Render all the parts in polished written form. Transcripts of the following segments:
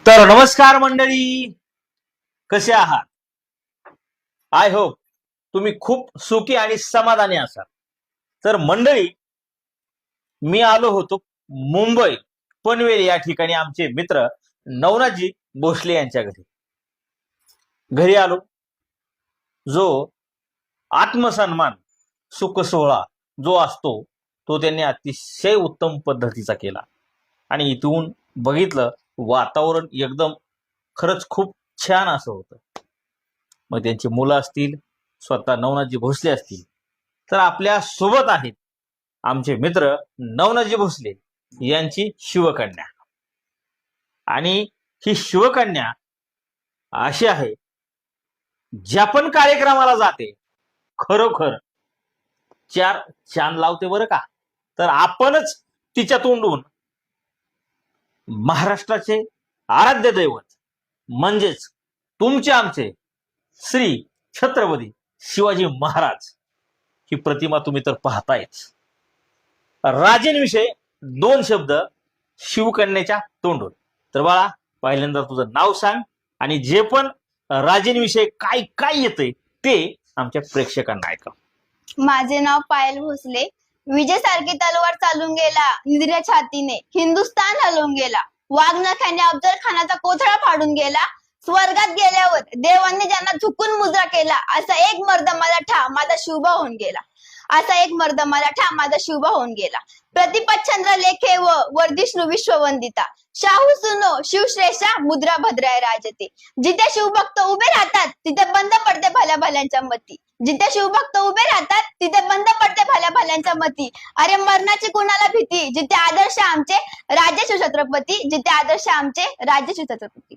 तर नमस्कार मंडळी, कसे आहात? आय होप तुम्ही खूप सुखी आणि समाधानी असाल. तर मंडळी, मी आलो होतो मुंबई पनवेल या ठिकाणी आमचे मित्र नवनाथजी भोसले यांच्या घरी आलो. जो आत्मसन्मान सुख सोहळा जो असतो तो त्यांनी अतिशय उत्तम पद्धतीचा केला. आणि इथून बघितलं वातावरण एकदम खरंच खूप छान असं होतं. मग त्यांची मुलं असतील, स्वतः नवनाथजी भोसले असतील, तर आपल्या सोबत आहेत आमचे मित्र नवनाथजी भोसले यांची शिवकन्या. आणि ही शिवकन्या अशी आहे, ज्या पण कार्यक्रमाला जाते खरोखर चार चांद लावते बरं का. तर आपणच तिच्या तोंडून महाराष्ट्राचे आराध्य दैवत म्हणजेच तुमचे आमचे श्री छत्रपती शिवाजी महाराज ही प्रतिमा तुम्ही तर पाहतायच. राजेंविषयी दोन शब्द शिवकन्याच्या तोंडून. तर बाळा, पहिल्यांदा तुझं नाव सांग आणि जे पण राजेंविषयी काय काय येतंय ते आमच्या प्रेक्षकांना ऐका. माझे नाव पायल भोसले. विजय सारखी तलवार चालून गेला निद्र्या छातीने, हिंदुस्तान हलवून गेला. वाघ नख्याने अफजल खानाचा कोथळा फाडून गेला. स्वर्गात गेल्यावर देवांनी ज्यांना झुकून मुजरा केला, असा एक मर्द मला ठा माझा शिवबा होऊन गेला. असा एक मर्द मला ठा माझा शिवबा होऊन गेला. प्रतिपतचंद्र लेखे व वर्धिष्णू विश्ववंदिता, शाहू सुनो शिवश्रेष्ठा मुद्रा भद्राय राजते. जिथे शिवभक्त उभे राहतात तिथे बंद पडते भल्या भल्यांच्या मती. जिथे शिवभक्त उभे राहतात तिथे बंद पडते भल्या भल्यांच्या मती. अरे मरणाची कुणाला भीती, जिथे आदर्श आमचे राजे शिवछत्रपती. जिथे आदर्श आमचे राजे शिवछत्रपती.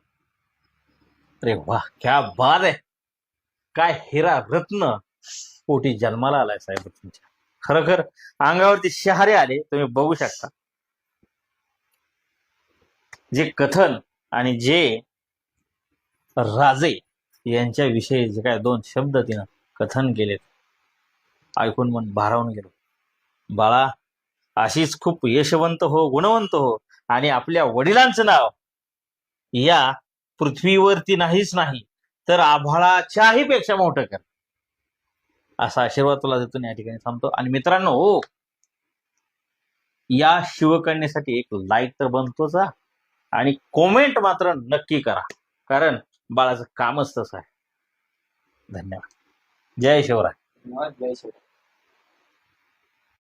अरे वा, क्या बात आहे. काय हिरा रत्न पोटी जन्माला आलाय साहेब तुमच्या. खरोखर अंगावरती शहारे आले, तुम्ही बघू शकता. जे कथन आणि जे राजे यांच्या विषयी जे काय दोन शब्द तिनं कथन केलेत, ऐकून मन भारावून गेलो. बाळा, अशीच खूप यशवंत हो, गुणवंत हो आणि आपल्या वडिलांचं नाव या पृथ्वीवरती नाहीच नाही तर आभाळाच्याही पेक्षा मोठं कर, असा आशीर्वाद तुला देतो. या ठिकाणी थांबतो. आणि मित्रांनो, हो, या शिवकन्येसाठी एक लाईक तर बनतोच आणि कॉमेंट मात्र नक्की करा, कारण बाळाचं कामच तसं आहे. धन्यवाद. जय शिवराय. जय शिवराय.